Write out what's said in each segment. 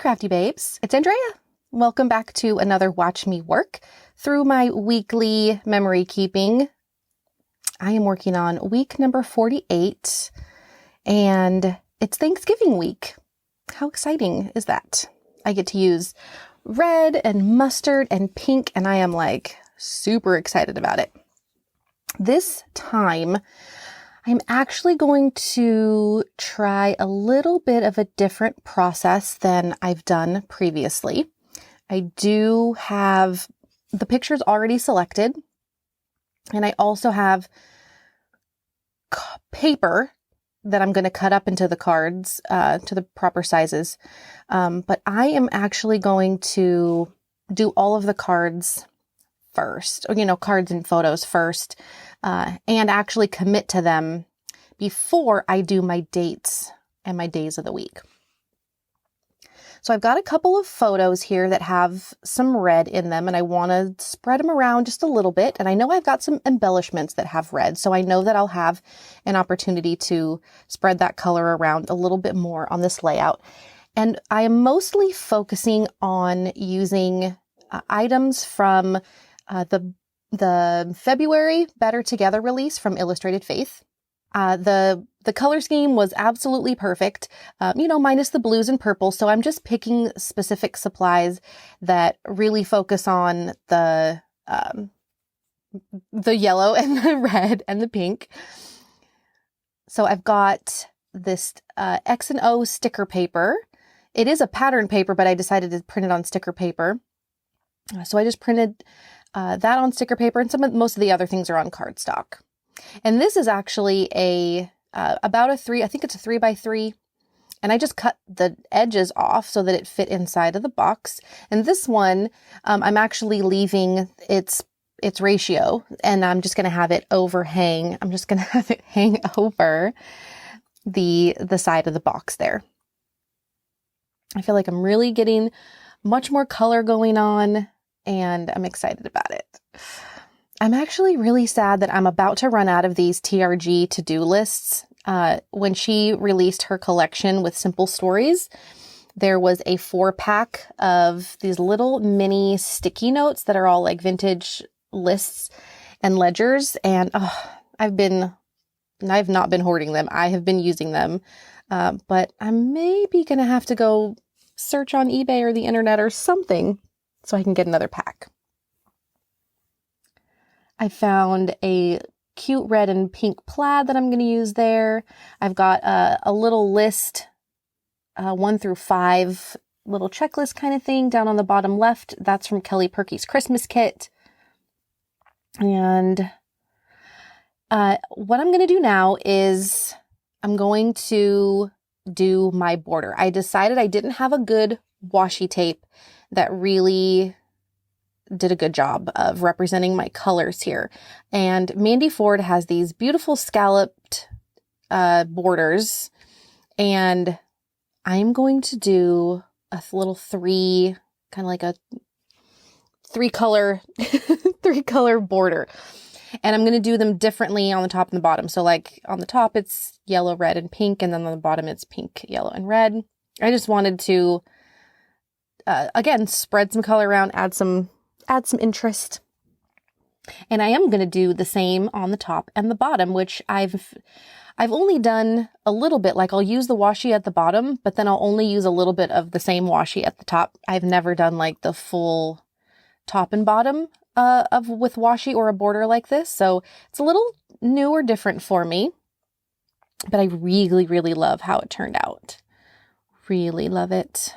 crafty babes, it's Andrea. Welcome back to another Watch Me Work. Through my weekly memory keeping, I am working on week number 48, and it's Thanksgiving week. How exciting is that? I get to use red and mustard and pink, and I am like super excited about it. This time, I'm actually going to try a little bit of a different process than I've done previously. I do have the pictures already selected, and I also have paper that I'm going to cut up into the cards to the proper sizes. But I am actually going to do all of the cards first, or, cards and photos first, and actually commit to them before I do my dates and my days of the week. So I've got a couple of photos here that have some red in them, and I want to spread them around just a little bit. And I know I've got some embellishments that have red, so I know that I'll have an opportunity to spread that color around a little bit more on this layout. And I am mostly focusing on using items from the February Better Together release from Illustrated Faith. The color scheme was absolutely perfect, minus the blues and purples. So I'm just picking specific supplies that really focus on the yellow and the red and the pink. So I've got this X and O sticker paper. It is a pattern paper, but I decided to print it on sticker paper. So I just printed that on sticker paper, and most of the other things are on cardstock. And this is actually about a 3, I think it's a 3x3. And I just cut the edges off so that it fit inside of the box. And this one, I'm actually leaving its ratio, and I'm just going to have it overhang. I'm just going to have it hang over the side of the box there. I feel like I'm really getting much more color going on, and I'm excited about it. I'm actually really sad that I'm about to run out of these TRG to-do lists. When she released her collection with Simple Stories, there was a 4-pack of these little mini sticky notes that are all like vintage lists and ledgers. And I've not been hoarding them. I have been using them. But I'm maybe going to have to go search on eBay or the internet or something so I can get another pack. I found a cute red and pink plaid that I'm going to use there. I've got a little list, 1 through 5, little checklist kind of thing down on the bottom left. That's from Kelly Perky's Christmas kit. And what I'm going to do now is I'm going to do my border. I decided I didn't have a good washi tape that really did a good job of representing my colors here. And Mandy Ford has these beautiful scalloped borders, and I'm going to do a little 3, kind of like a 3-color border. And I'm going to do them differently on the top and the bottom. So like on the top, it's yellow, red, and pink. And then on the bottom, it's pink, yellow, and red. I just wanted to, again, spread some color around, add some interest. And I am going to do the same on the top and the bottom, which I've only done a little bit. Like I'll use the washi at the bottom, but then I'll only use a little bit of the same washi at the top. I've never done like the full top and bottom with washi or a border like this. So it's a little new or different for me, but I really, really love how it turned out. Really love it.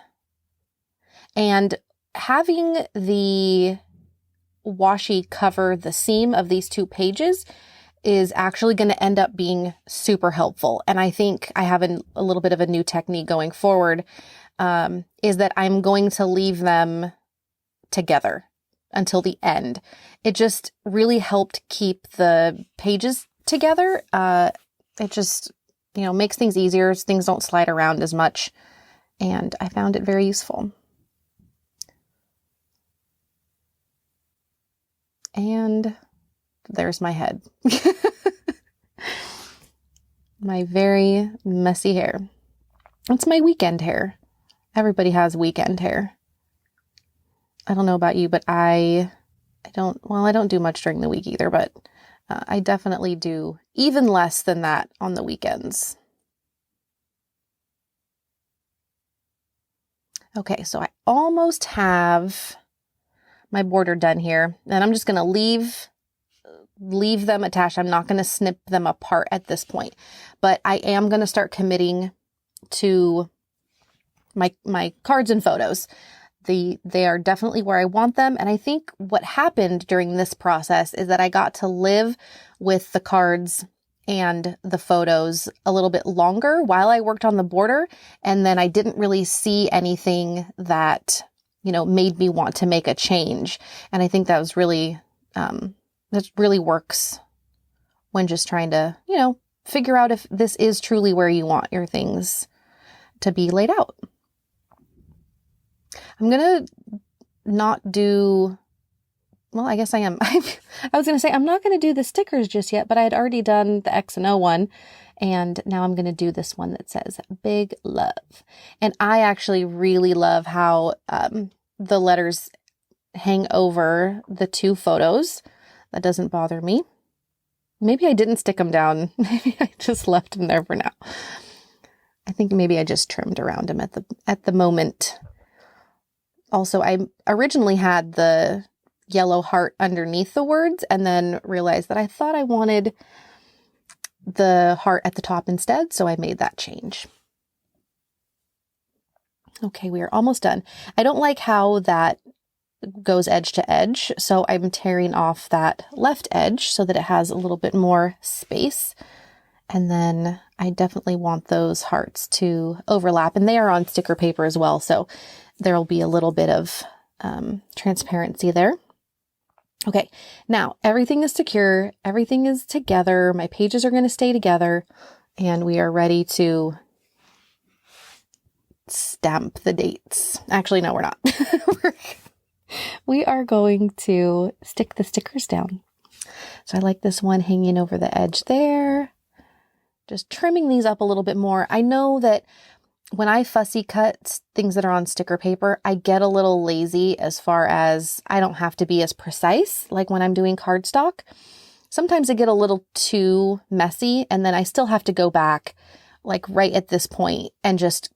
And having the washi cover the seam of these 2 pages is actually going to end up being super helpful. And I think I have a little bit of a new technique going forward, is that I'm going to leave them together until the end. It just really helped keep the pages together. It just, makes things easier. Things don't slide around as much. And I found it very useful. And there's my head. My very messy hair. It's my weekend hair. Everybody has weekend hair. I don't know about you, but I don't do much during the week either, but I definitely do even less than that on the weekends. Okay, so I almost have my border done here, and I'm just going to leave them attached. I'm not going to snip them apart at this point, but I am going to start committing to my cards and photos. They are definitely where I want them. And I think what happened during this process is that I got to live with the cards and the photos a little bit longer while I worked on the border. And then I didn't really see anything that, made me want to make a change. And I think that was really, that really works when just trying to, figure out if this is truly where you want your things to be laid out. I'm going to not do, well, I guess I am. I was going to say, I'm not going to do the stickers just yet, but I had already done the X and O one. And now I'm going to do this one that says Big Love. And I actually really love how the letters hang over the two photos. That doesn't bother me. Maybe I didn't stick them down. Maybe I just left them there for now. I think maybe I just trimmed around them at the moment. Also, I originally had the yellow heart underneath the words and then realized that I thought I wanted the heart at the top instead, so I made that change. Okay, we are almost done. I don't like how that goes edge to edge, so I'm tearing off that left edge so that it has a little bit more space. And then I definitely want those hearts to overlap, and they are on sticker paper as well, so there'll be a little bit of transparency there. Okay, now everything is secure, everything is together, my pages are going to stay together, and we are ready to stamp the dates. Actually, no, we're not. We are going to stick the stickers down. So I like this one hanging over the edge there. Just trimming these up a little bit more. I know that when I fussy cut things that are on sticker paper, I get a little lazy as far as I don't have to be as precise, like when I'm doing cardstock. Sometimes I get a little too messy, and then I still have to go back like right at this point and just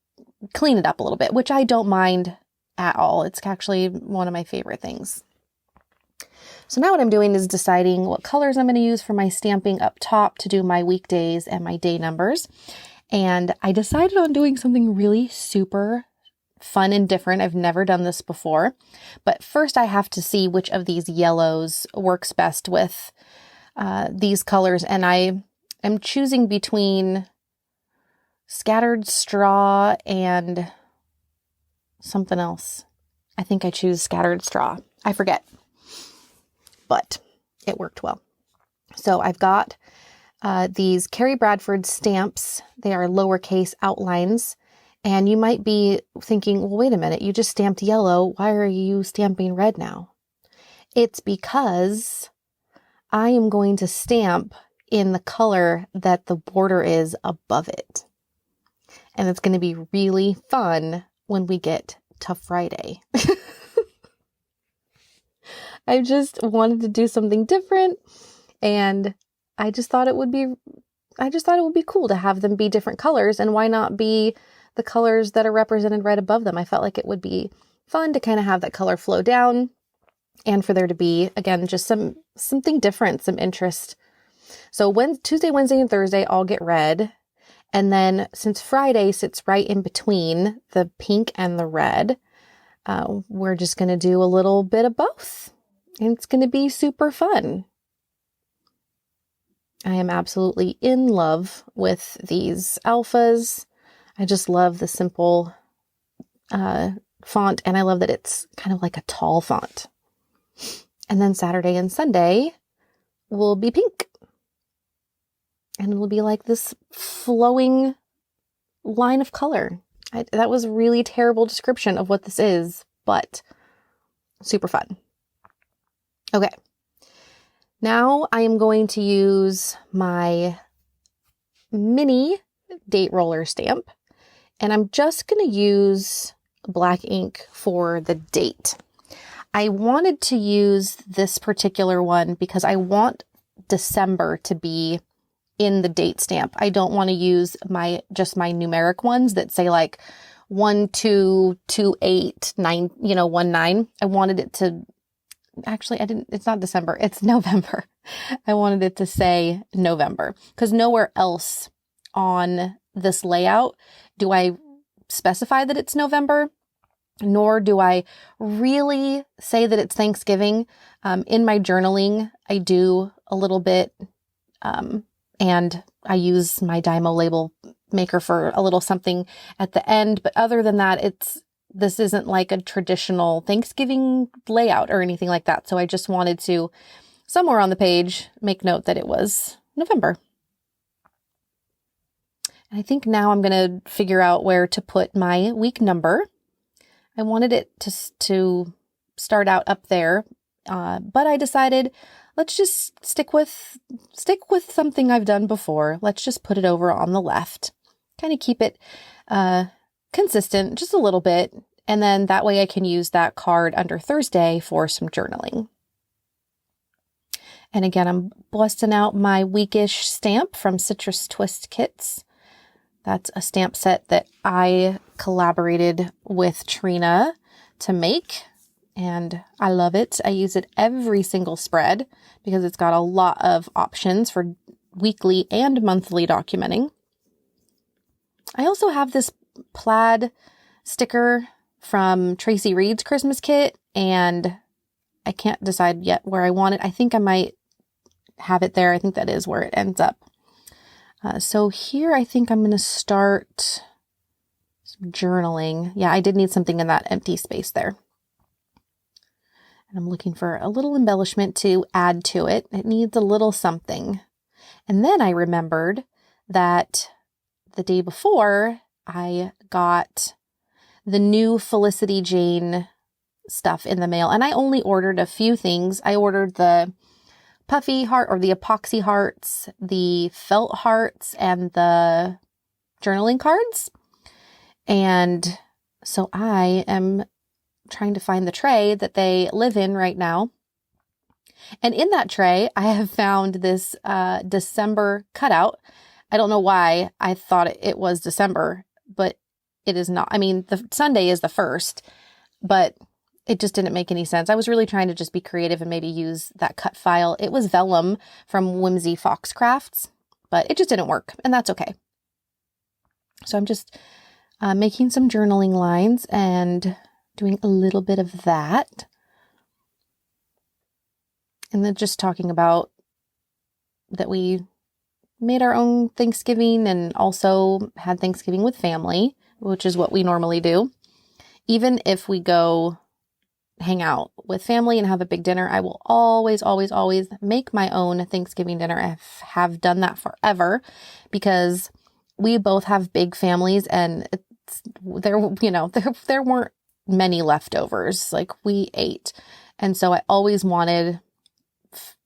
clean it up a little bit, which I don't mind at all. It's actually one of my favorite things. So now what I'm doing is deciding what colors I'm going to use for my stamping up top to do my weekdays and my day numbers. And I decided on doing something really super fun and different. I've never done this before, but first I have to see which of these yellows works best with these colors. And I am choosing between scattered straw and something else. I think I choose scattered straw. I forget, but it worked well. So I've got these Carrie Bradford stamps. They are lowercase outlines. And you might be thinking, well, wait a minute, you just stamped yellow. Why are you stamping red now? It's because I am going to stamp in the color that the border is above it. And it's going to be really fun when we get to Friday. I just wanted to do something different, and I just thought it would be cool to have them be different colors, and why not be the colors that are represented right above them? I felt like it would be fun to kind of have that color flow down, and for there to be, again, just something different, some interest. So Tuesday, Wednesday, and Thursday, I'll get red. And then since Friday sits right in between the pink and the red, we're just going to do a little bit of both. And it's going to be super fun. I am absolutely in love with these alphas. I just love the simple font, and I love that it's kind of like a tall font. And then Saturday and Sunday will be pink. And it'll be like this flowing line of color. That was a really terrible description of what this is, but super fun. Okay. Now I am going to use my mini date roller stamp, and I'm just going to use black ink for the date. I wanted to use this particular one because I want December to be in the date stamp. I don't want to use just my numeric ones that say like 1228 19. I wanted it to, actually it's not December, it's November. I wanted it to say November because nowhere else on this layout do I specify that it's November, nor do I really say that it's Thanksgiving. In my journaling, I do a little bit, and I use my Dymo label maker for a little something at the end. But other than that, this isn't like a traditional Thanksgiving layout or anything like that. So I just wanted to, somewhere on the page, make note that it was November. And I think now I'm going to figure out where to put my week number. I wanted it to start out up there, but I decided let's just stick with something I've done before. Let's just put it over on the left, kind of keep it consistent just a little bit, and then that way I can use that card under Thursday for some journaling. And again, I'm busting out my weekish stamp from Citrus Twist Kits. That's a stamp set that I collaborated with Trina to make, and I love it. I use it every single spread because it's got a lot of options for weekly and monthly documenting. I also have this plaid sticker from Tracy Reed's Christmas kit, and I can't decide yet where I want it. I think I might have it there. I think that is where it ends up. So here I think I'm going to start some journaling. Yeah, I did need something in that empty space there. And I'm looking for a little embellishment to add to it. It needs a little something. And then I remembered that the day before I got the new Felicity Jane stuff in the mail, and I only ordered a few things. I ordered the puffy heart or the epoxy hearts, the felt hearts, and the journaling cards. And so I am trying to find the tray that they live in right now. And in that tray, I have found this December cutout. I don't know why I thought it was December, but it is not. I mean, the Sunday is the 1st, but it just didn't make any sense. I was really trying to just be creative and maybe use that cut file. It was vellum from Whimsy Fox Crafts, but it just didn't work, and that's okay. So I'm just making some journaling lines and doing a little bit of that. And then just talking about that we made our own Thanksgiving and also had Thanksgiving with family, which is what we normally do. Even if we go hang out with family and have a big dinner, I will always, always, always make my own Thanksgiving dinner. I have done that forever because we both have big families, and there weren't many leftovers. Like, we ate. And so I always wanted,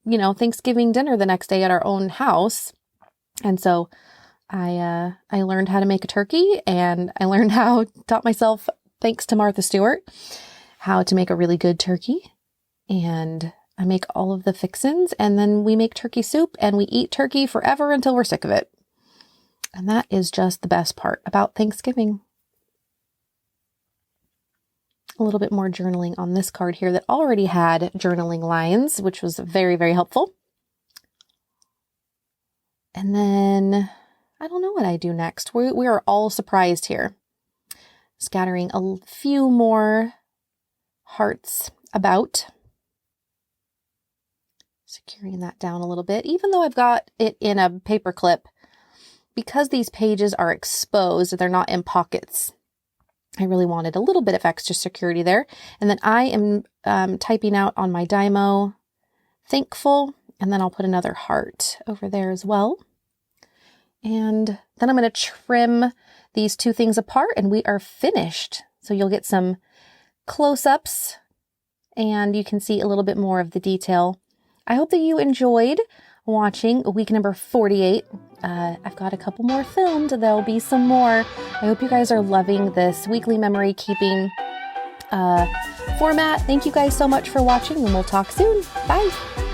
Thanksgiving dinner the next day at our own house. And so I learned how to make a turkey, and I taught myself, thanks to Martha Stewart, how to make a really good turkey. And I make all of the fixins, and then we make turkey soup, and we eat turkey forever until we're sick of it. And that is just the best part about Thanksgiving. A little bit more journaling on this card here that already had journaling lines, which was very, very helpful. And then I don't know what I do next. We are all surprised here. Scattering a few more hearts about. Securing that down a little bit, even though I've got it in a paper clip, because these pages are exposed, they're not in pockets. I really wanted a little bit of extra security there. And then I am typing out on my Dymo, thankful, and then I'll put another heart over there as well. And then I'm going to trim these two things apart, and we are finished. So you'll get some close-ups, and you can see a little bit more of the detail. I hope that you enjoyed watching week number 48 I've got a couple more filmed. There'll be some more. I hope you guys are loving this weekly memory keeping format. Thank you guys so much for watching, and we'll talk soon. Bye.